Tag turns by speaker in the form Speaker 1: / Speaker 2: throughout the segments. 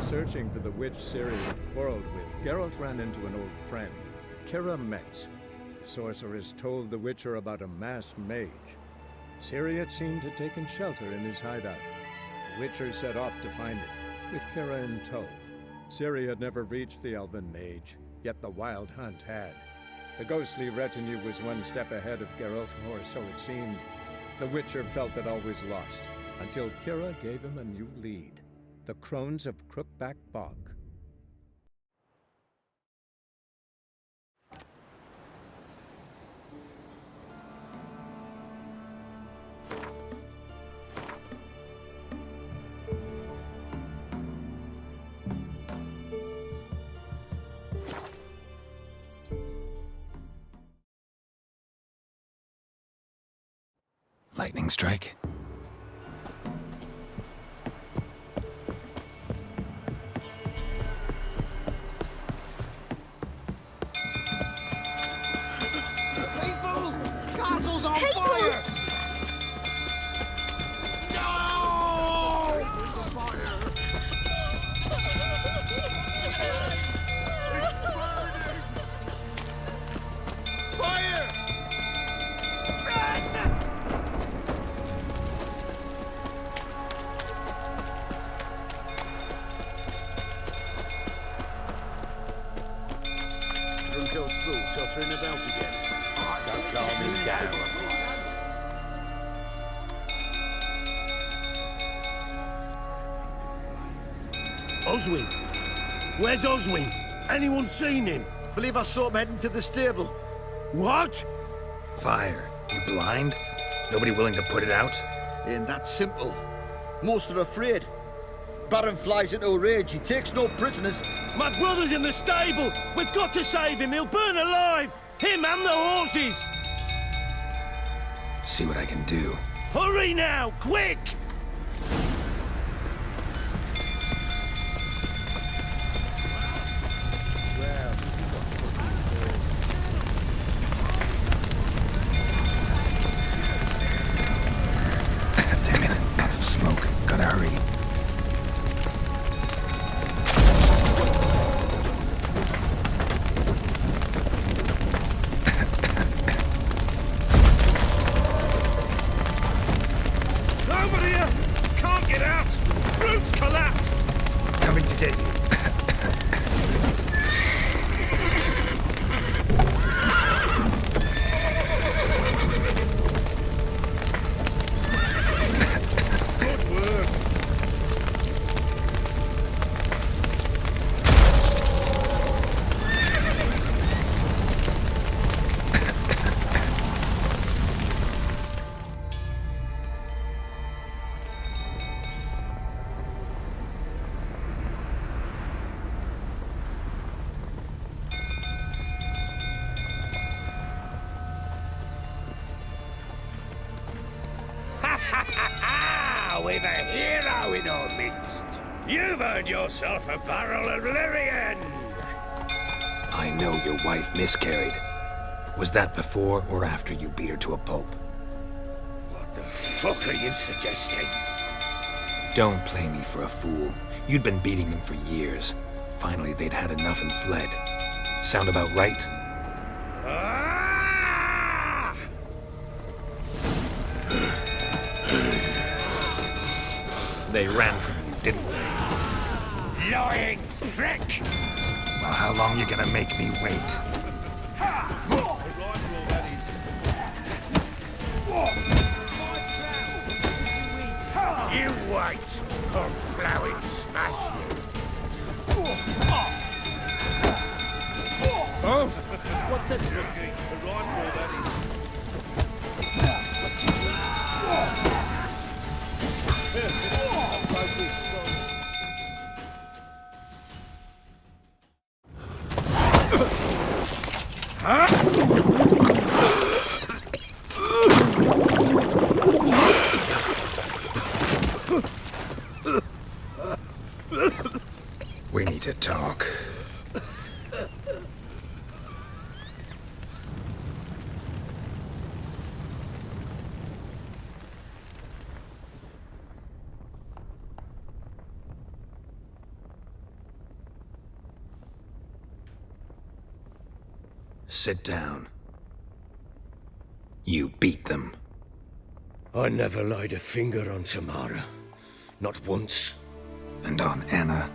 Speaker 1: searching for the witch Ciri had quarreled with, Geralt ran into an old friend, Kira Metz. The sorceress told the Witcher about a masked mage. Ciri had seemed to have taken shelter in his hideout. The Witcher set off to find it, with Kira in tow. Ciri had never reached the elven mage, yet the wild hunt had. The ghostly retinue was one step ahead of Geralt, or so it seemed. The Witcher felt that all was lost, until Kira gave him a new lead. The Crones of Crookback Bog.
Speaker 2: Lightning strike.
Speaker 3: People! Castle's on fire! No! It's on fire! It's burning! Fire! Run! Drunk-old fool tottering about again. Don't calm me down.
Speaker 4: Oswin! Where's Oswin? Anyone seen him?
Speaker 3: Believe I saw him heading to the stable.
Speaker 4: What?
Speaker 2: Fire. You blind? Nobody willing to put it out?
Speaker 3: Ain't that simple. Most are afraid. Baron flies into a rage. He takes no prisoners.
Speaker 4: My brother's in the stable! We've got to save him! He'll burn alive! Him and the horses!
Speaker 2: See what I can do.
Speaker 4: Hurry now! Quick!
Speaker 2: Damn it. Lots of smoke. Gotta hurry.
Speaker 4: Over here! Can't get out! Roof's collapsed!
Speaker 2: Coming to get you.
Speaker 4: Good work! We've a hero in our midst. You've earned yourself a barrel of Lyrian.
Speaker 2: I know your wife miscarried. Was that before or after you beat her to a pulp?
Speaker 4: What the fuck are you suggesting?
Speaker 2: Don't play me for a fool. You'd been beating them for years. Finally, they'd had enough and fled. Sound about right?
Speaker 4: Ah!
Speaker 2: They ran from you, didn't they?
Speaker 4: Lying prick!
Speaker 2: Well, how long you gonna make me wait?
Speaker 4: You wait, or plowing smash you.
Speaker 1: Oh!
Speaker 4: What the...
Speaker 2: We need to talk. Sit down. You beat them.
Speaker 4: I never laid a finger on Tamara. Not once.
Speaker 2: And on Anna?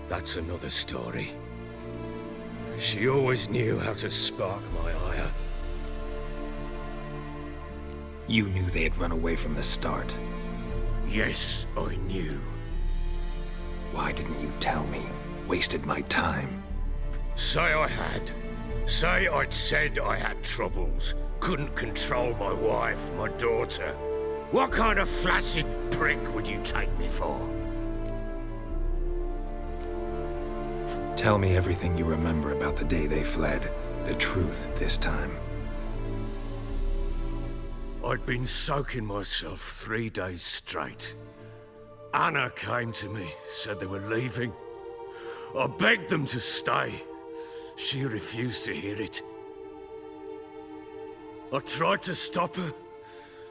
Speaker 4: That's another story. She always knew how to spark my ire.
Speaker 2: You knew they had run away from the start.
Speaker 4: Yes, I knew.
Speaker 2: Why didn't you tell me? Wasted my time.
Speaker 4: Say I had. Say I'd said I had troubles. Couldn't control my wife, my daughter. What kind of flaccid prick would you take me for?
Speaker 2: Tell me everything you remember about the day they fled. The truth this time.
Speaker 4: I'd been soaking myself 3 days straight. Anna came to me, said they were leaving. I begged them to stay. She refused to hear it. I tried to stop her.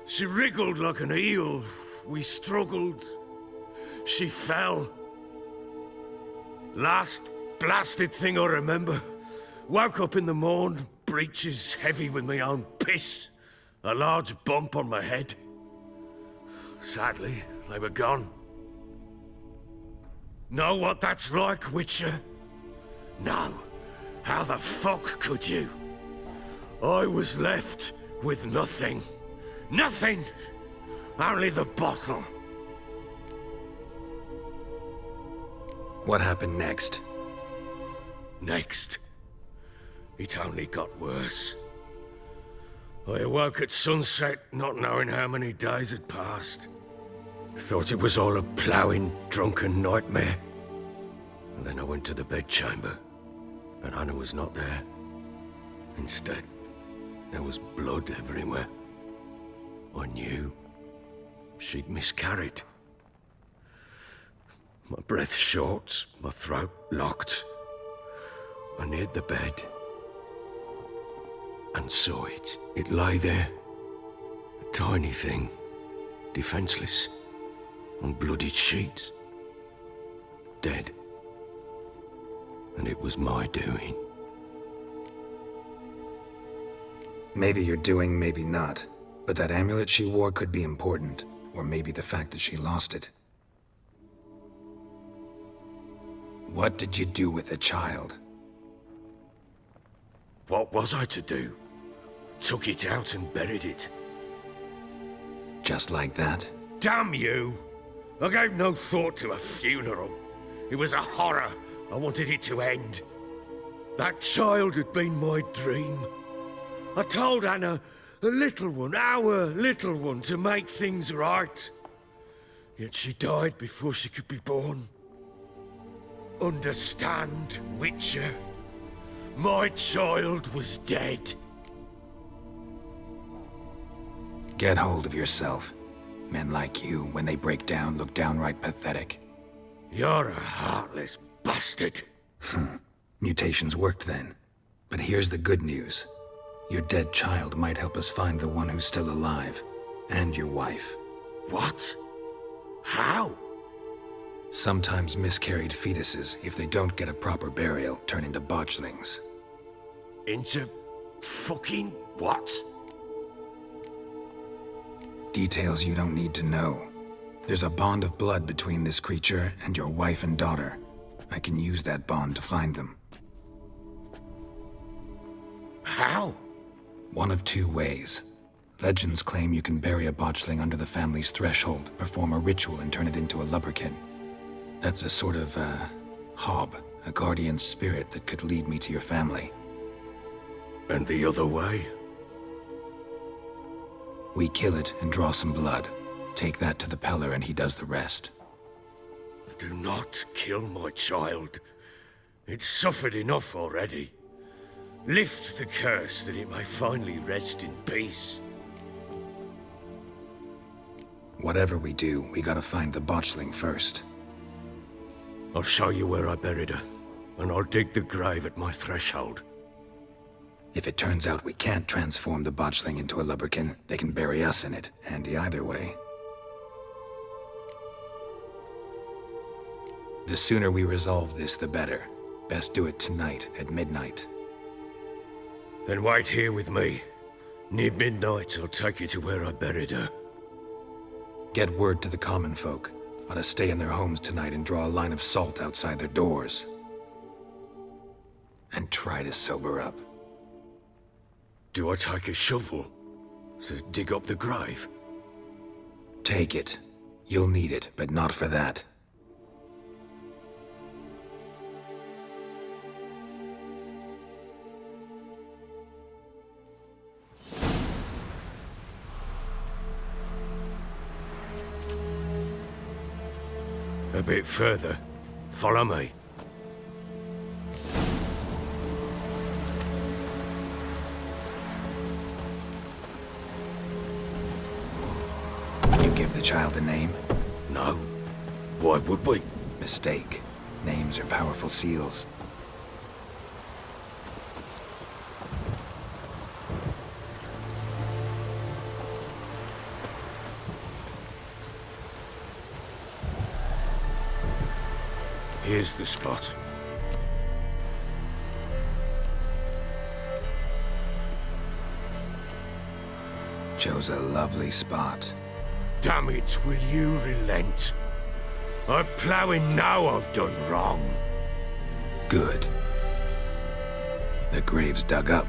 Speaker 4: She wriggled like an eel. We struggled. She fell. Last blasted thing I remember. Woke up in the morn, breeches heavy with my own piss. A large bump on my head. Sadly, they were gone. Know what that's like, Witcher? No. How the fuck could you? I was left with nothing. Nothing! Only the bottle.
Speaker 2: What happened next?
Speaker 4: Next. It only got worse. I awoke at sunset, not knowing how many days had passed. Thought it was all a ploughing, drunken nightmare. And then I went to the bedchamber, but Anna was not there. Instead, there was blood everywhere. I knew she'd miscarried. My breath short, my throat locked. I neared the bed and saw it. It lay there, a tiny thing, defenseless, on bloodied sheets, dead. And it was my doing.
Speaker 2: Maybe you're doing, maybe not. But that amulet she wore could be important. Or maybe the fact that she lost it. What did you do with the child?
Speaker 4: What was I to do? Took it out and buried it.
Speaker 2: Just like that?
Speaker 4: Damn you! I gave no thought to a funeral. It was a horror. I wanted it to end. That child had been my dream. I told Anna, the little one, our little one, to make things right. Yet she died before she could be born. Understand, Witcher? My child was dead.
Speaker 2: Get hold of yourself. Men like you, when they break down, look downright pathetic.
Speaker 4: You're a heartless bastard.
Speaker 2: Mutations worked then. But here's the good news. Your dead child might help us find the one who's still alive. And your wife.
Speaker 4: What? How?
Speaker 2: Sometimes miscarried fetuses, if they don't get a proper burial, turn into botchlings.
Speaker 4: Into fucking what?
Speaker 2: Details you don't need to know. There's a bond of blood between this creature and your wife and daughter. I can use that bond to find them.
Speaker 4: How?
Speaker 2: One of two ways. Legends claim you can bury a botchling under the family's threshold, perform a ritual and turn it into a lubberkin. That's a sort of, hob, a guardian spirit that could lead me to your family.
Speaker 4: And the other way?
Speaker 2: We kill it and draw some blood. Take that to the Peller and he does the rest.
Speaker 4: Do not kill my child. It's suffered enough already. Lift the curse that it may finally rest in peace.
Speaker 2: Whatever we do, we gotta find the botchling first.
Speaker 4: I'll show you where I buried her, and I'll dig the grave at my threshold.
Speaker 2: If it turns out we can't transform the botchling into a lubberkin, they can bury us in it. Handy either way. The sooner we resolve this, the better. Best do it tonight, at midnight.
Speaker 4: Then wait here with me. Near midnight, I'll take you to where I buried her.
Speaker 2: Get word to the common folk. Ought to stay in their homes tonight and draw a line of salt outside their doors. And try to sober up.
Speaker 4: Do I take a shovel to dig up the grave?
Speaker 2: Take it. You'll need it, but not for that.
Speaker 4: A bit further. Follow me.
Speaker 2: You give the child a name?
Speaker 4: No. Why would we?
Speaker 2: Mistake. Names are powerful seals.
Speaker 4: Here's the spot.
Speaker 2: Chose a lovely spot.
Speaker 4: Damn it, will you relent? I'm ploughing now I've done wrong.
Speaker 2: Good. The grave's dug up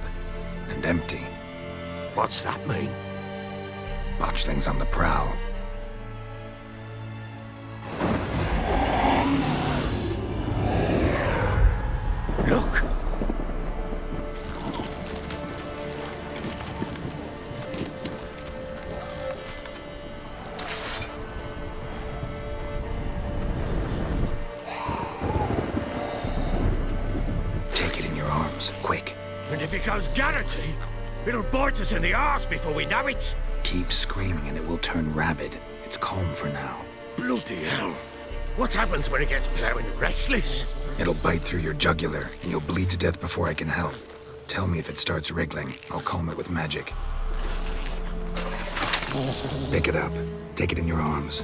Speaker 2: and empty.
Speaker 4: What's that mean?
Speaker 2: Botchling's on the prowl.
Speaker 4: Look!
Speaker 2: Take it in your arms, quick.
Speaker 4: And if it goes garrety, it'll bite us in the arse before we know it.
Speaker 2: Keep screaming and it will turn rabid. It's calm for now.
Speaker 4: Bloody hell. What happens when it gets ploughing restless?
Speaker 2: It'll bite through your jugular, and you'll bleed to death before I can help. Tell me if it starts wriggling. I'll calm it with magic. Pick it up. Take it in your arms.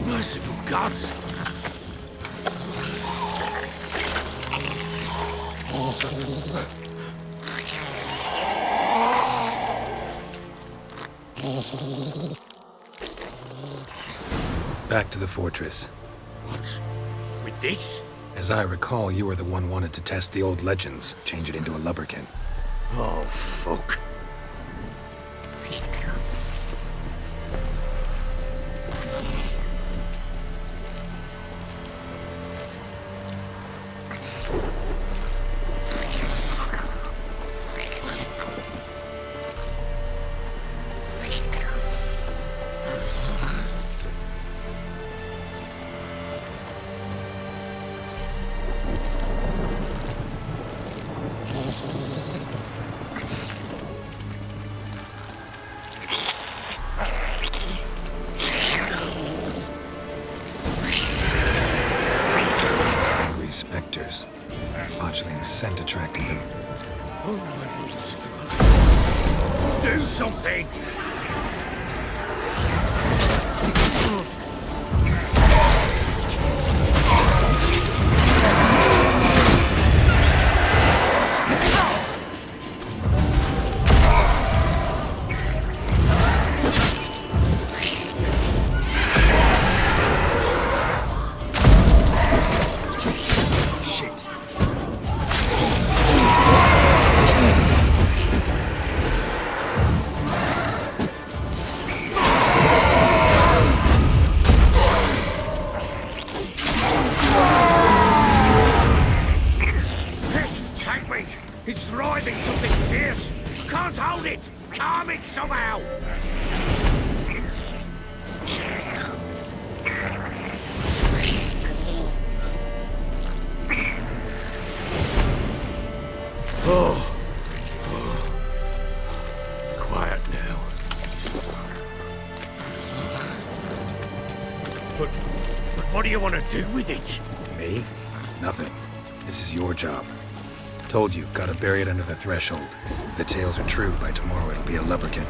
Speaker 4: Merciful gods!
Speaker 2: Back to the fortress.
Speaker 4: What? With this?
Speaker 2: As I recall, you were the one wanted to test the old legends, change it into a lubberkin.
Speaker 4: Oh, fuck.
Speaker 2: Specters. Botchling's scent attracting them.
Speaker 4: Oh, my goodness. Do something! It's thriving something fierce. Can't hold it. Calm it somehow. Oh. Quiet now. But what do you want to do with it?
Speaker 2: Me? Nothing. This is your job. Told you, gotta bury it under the threshold. If the tales are true, by tomorrow it'll be a lubberkin.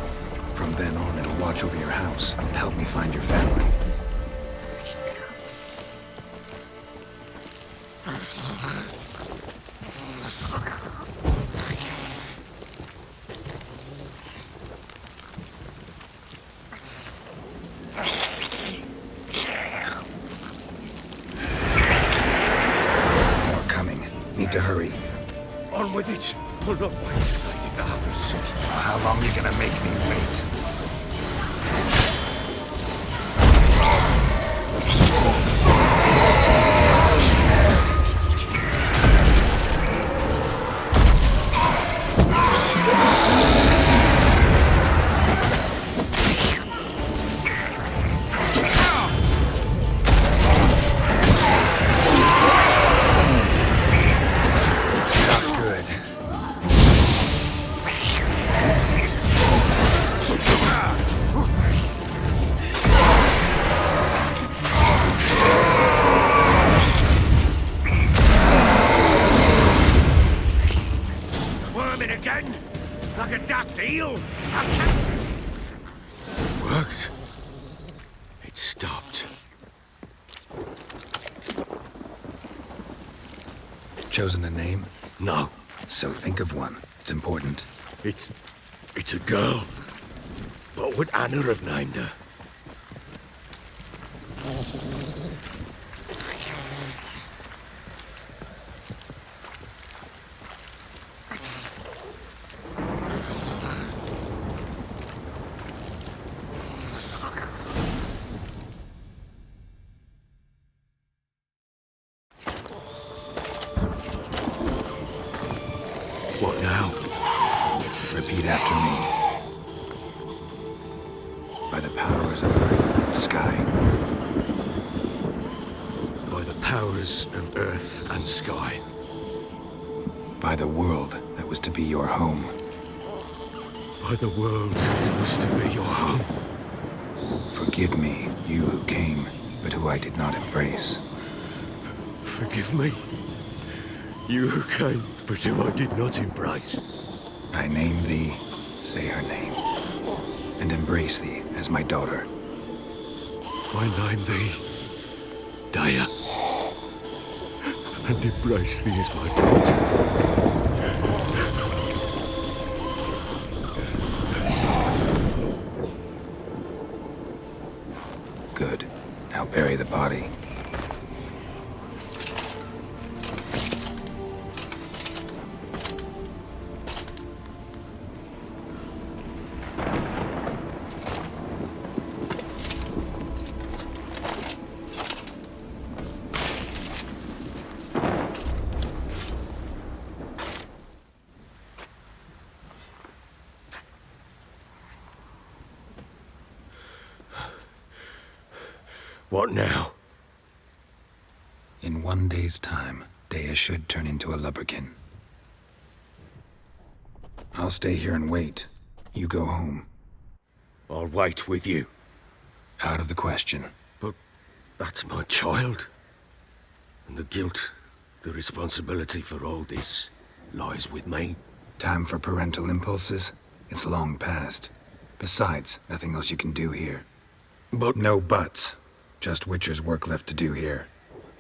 Speaker 2: From then on, it'll watch over your house and help me find your family. Need to hurry.
Speaker 4: On with it. I'll not wait till they dig the hammers.
Speaker 2: How long are you gonna make me wait?
Speaker 4: Again? Like a daft eel? Worked. It stopped.
Speaker 2: Chosen a name?
Speaker 4: No.
Speaker 2: So think of one. It's important.
Speaker 4: It's a girl. What would Anna have named her? What now?
Speaker 2: Repeat after me. By the powers of earth and sky.
Speaker 4: By the powers of earth and sky.
Speaker 2: By the world that was to be your home.
Speaker 4: By the world that was to be your home.
Speaker 2: Forgive me, you who came, but who I did not embrace.
Speaker 4: Forgive me. You who came, but who I did not embrace.
Speaker 2: I name thee, say her name, and embrace thee as my daughter.
Speaker 4: I name thee, Dea, and embrace thee as my daughter.
Speaker 2: Good. Now bury the body.
Speaker 4: What now?
Speaker 2: In 1 day's time, Dea should turn into a lubberkin. I'll stay here and wait. You go home.
Speaker 4: I'll wait with you.
Speaker 2: Out of the question.
Speaker 4: But that's my child. And the guilt, the responsibility for all this lies with me.
Speaker 2: Time for parental impulses? It's long past. Besides, nothing else you can do here.
Speaker 4: But
Speaker 2: No buts. Just Witcher's work left to do here.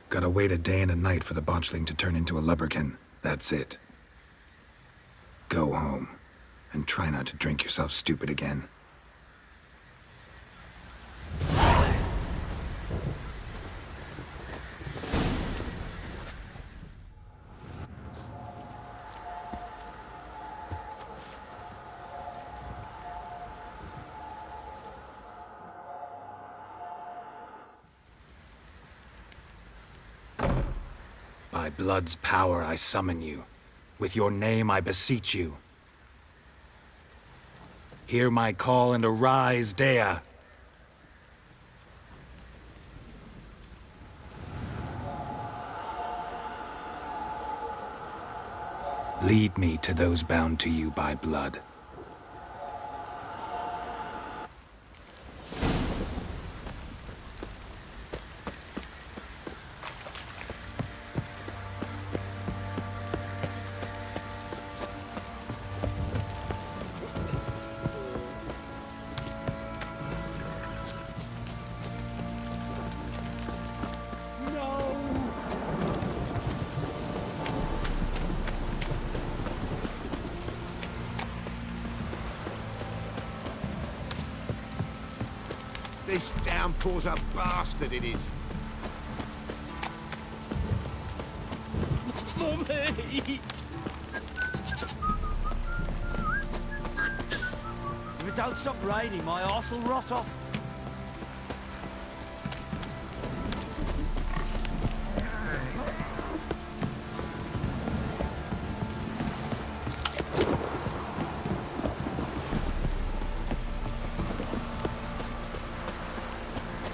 Speaker 2: Gotta wait a day and a night for the botchling to turn into a lubberkin. That's it. Go home. And try not to drink yourself stupid again. By blood's power I summon you. With your name I beseech you. Hear my call and arise, Dea. Lead me to those bound to you by blood.
Speaker 5: This downpour's a bastard, it is.
Speaker 6: me! If it don't stop raining, my arse will rot off.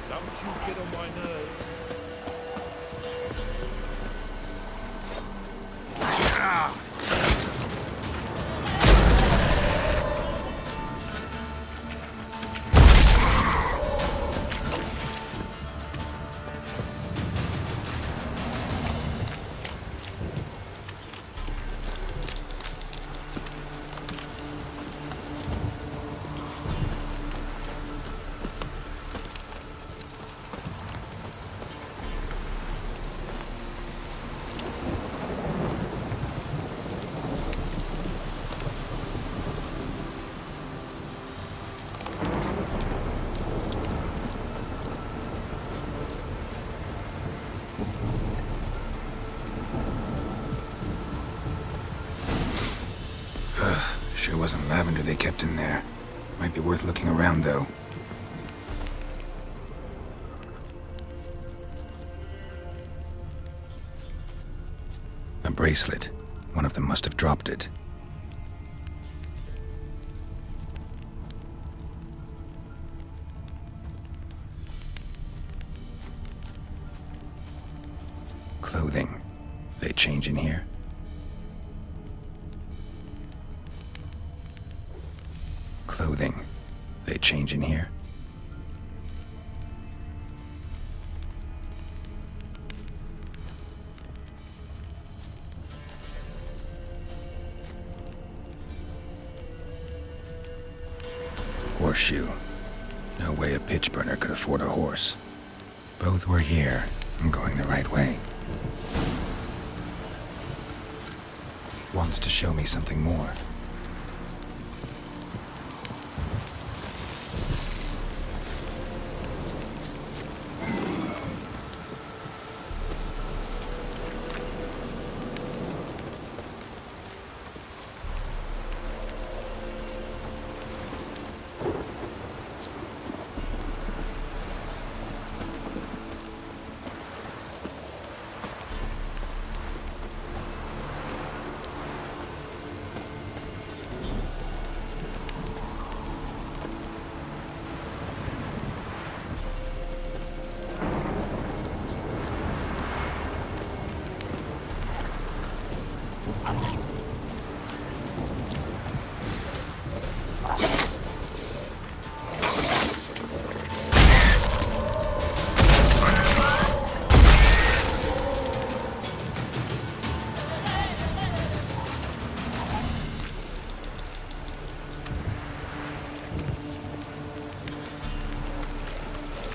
Speaker 7: Don't you get on my nerves.
Speaker 2: Sure wasn't lavender they kept in there. Might be worth looking around, though. A bracelet. One of them must have dropped it. Clothing. They change in here? Clothing. They change in here? Horseshoe. No way a pitch burner could afford a horse. Both were here. I'm going the right way. Wants to show me something more.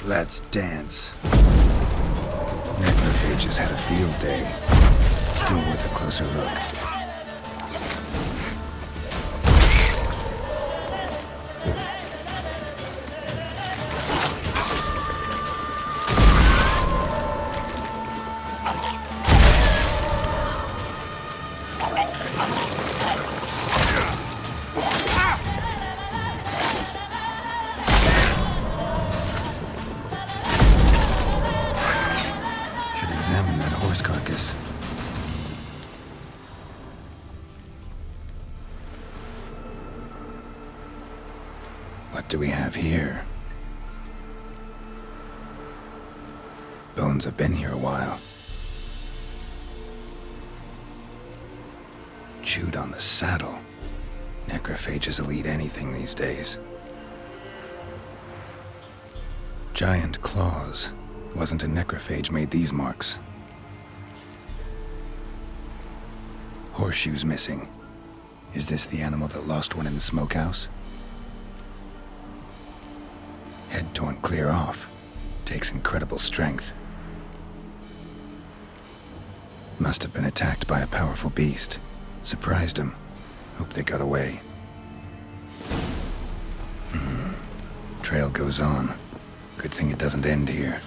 Speaker 2: Let's dance. Necrophages had a field day. Still worth a closer look. Examine that horse carcass. What do we have here? Bones have been here a while. Chewed on the saddle. Necrophages will eat anything these days. Giant claws. Wasn't a necrophage made these marks. Horseshoes missing. Is this the animal that lost one in the smokehouse? Head torn clear off. Takes incredible strength. Must have been attacked by a powerful beast. Surprised him. Hope they got away. Trail goes on. Good thing it doesn't end here.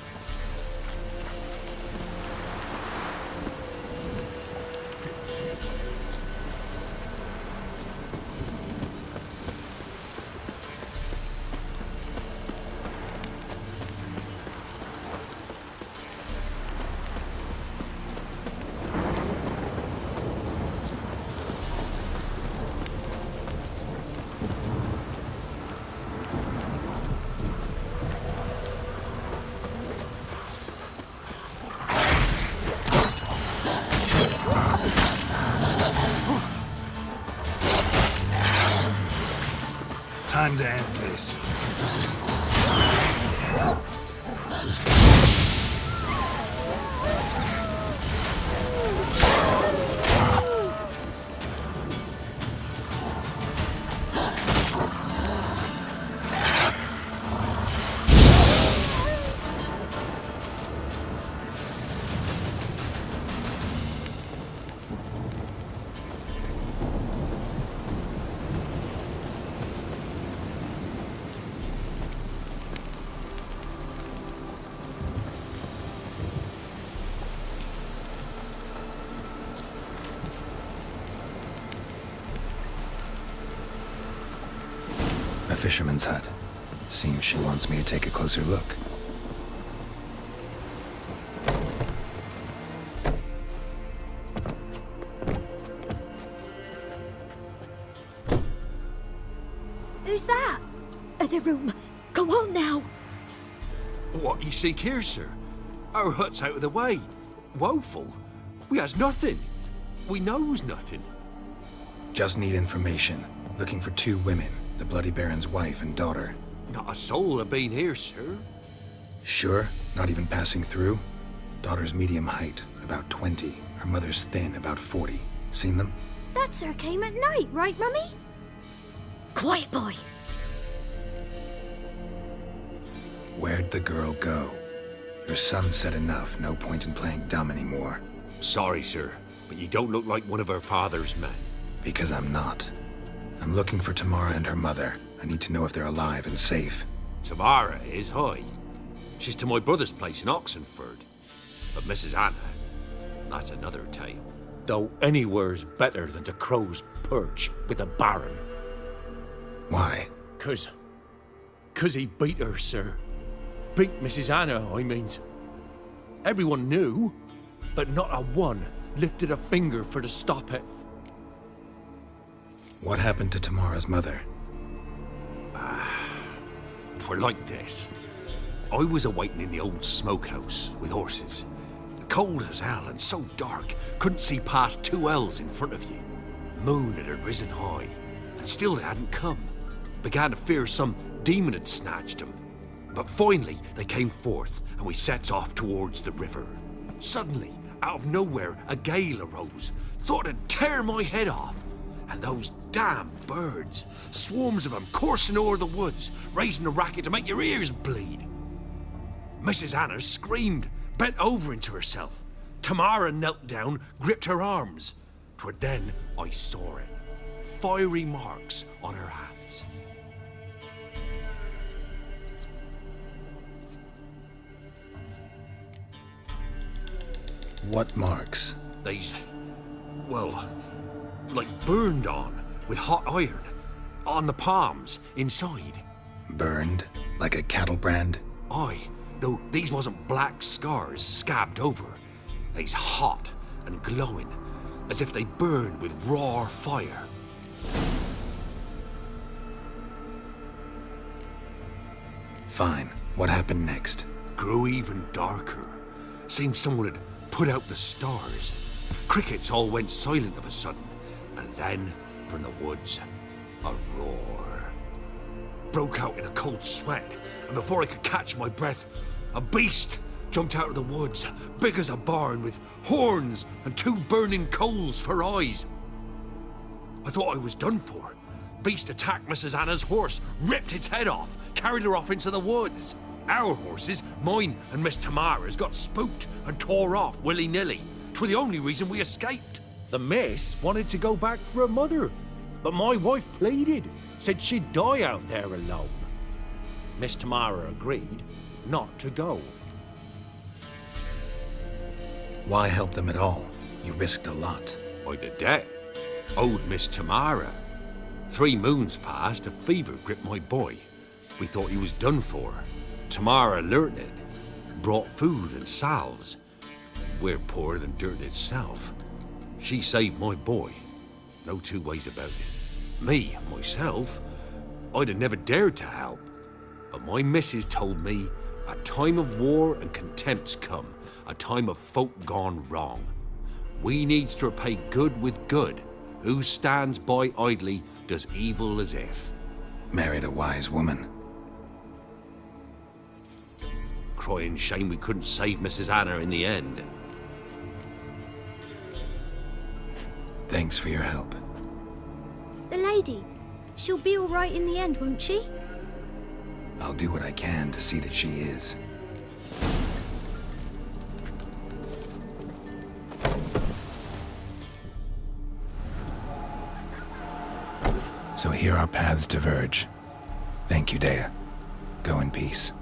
Speaker 5: time to end this.
Speaker 2: A fisherman's hut. Seems she wants me to take a closer look.
Speaker 8: Who's that? The room. Go on now.
Speaker 9: What you seek here, sir? Our hut's out of the way. Woeful. We has nothing. We knows nothing.
Speaker 2: Just need information. Looking for 2 women, the Bloody Baron's wife and daughter.
Speaker 9: Not a soul have been here, sir.
Speaker 2: Sure? Not even passing through? Daughter's medium height, about 20. Her mother's thin, about 40. Seen them?
Speaker 8: That sir came at night, right, Mummy? Quiet, boy.
Speaker 2: Where'd the girl go? Your son said enough, no point in playing dumb anymore.
Speaker 9: Sorry, sir, but you don't look like one of our father's men.
Speaker 2: Because I'm not. I'm looking for Tamara and her mother. I need to know if they're alive and safe.
Speaker 9: Tamara is, hi. She's to my brother's place in Oxenford. But Mrs. Anna, that's another tale. Though anywhere's better than to Crow's Perch with a baron.
Speaker 2: Why?
Speaker 9: 'Cause he beat her, sir. Beat Mrs. Anna, I means. Everyone knew, but not a one lifted a finger for to stop it.
Speaker 2: What happened to Tamara's mother?
Speaker 9: Twere like this. I was awaiting in the old smokehouse with horses. Cold as hell and so dark, couldn't see past 2 ells in front of you. Moon had risen high, and still they hadn't come. Began to fear some demon had snatched them. But finally they came forth, and we sets off towards the river. Suddenly, out of nowhere, a gale arose. Thought it'd tear my head off. And those damn birds, swarms of them coursing o'er the woods, raising a racket to make your ears bleed. Mrs. Anna screamed, bent over into herself. Tamara knelt down, gripped her arms. 'Twere then I saw it. Fiery marks on her hands.
Speaker 2: What marks?
Speaker 9: They's, well, like burned on with hot iron. On the palms, inside.
Speaker 2: Burned? Like a cattle brand?
Speaker 9: Aye, though these wasn't black scars scabbed over. They's hot and glowing, as if they burned with raw fire.
Speaker 2: Fine. What happened next?
Speaker 9: Grew even darker. Seemed someone had put out the stars. Crickets all went silent of a sudden, and then, from the woods, a roar. Broke out in a cold sweat, and before I could catch my breath, a beast jumped out of the woods, big as a barn, with horns and 2 burning coals for eyes. I thought I was done for. Beast attacked Mrs. Anna's horse, ripped its head off, carried her off into the woods. Our horses, mine and Miss Tamara's, got spooked and tore off willy-nilly. 'Twere the only reason we escaped.
Speaker 6: The miss wanted to go back for her mother, but my wife pleaded, said she'd die out there alone. Miss Tamara agreed not to go.
Speaker 2: Why help them at all? You risked a lot.
Speaker 9: I'd a debt. Owed Miss Tamara. 3 moons passed, a fever gripped my boy. We thought he was done for. Tamara learnt it. Brought food and salves. We're poorer than dirt itself. She saved my boy. No 2 ways about it. Me, myself, I'd have never dared to help. But my missus told me a time of war and contempt's come. A time of folk gone wrong. We needs to repay good with good. Who stands by idly does evil as if.
Speaker 2: Married a wise woman.
Speaker 9: Crying shame we couldn't save Mrs. Anna in the end.
Speaker 2: Thanks for your help.
Speaker 8: The lady. She'll be all right in the end, won't she?
Speaker 2: I'll do what I can to see that she is. So here our paths diverge. Thank you, Dea. Go in peace.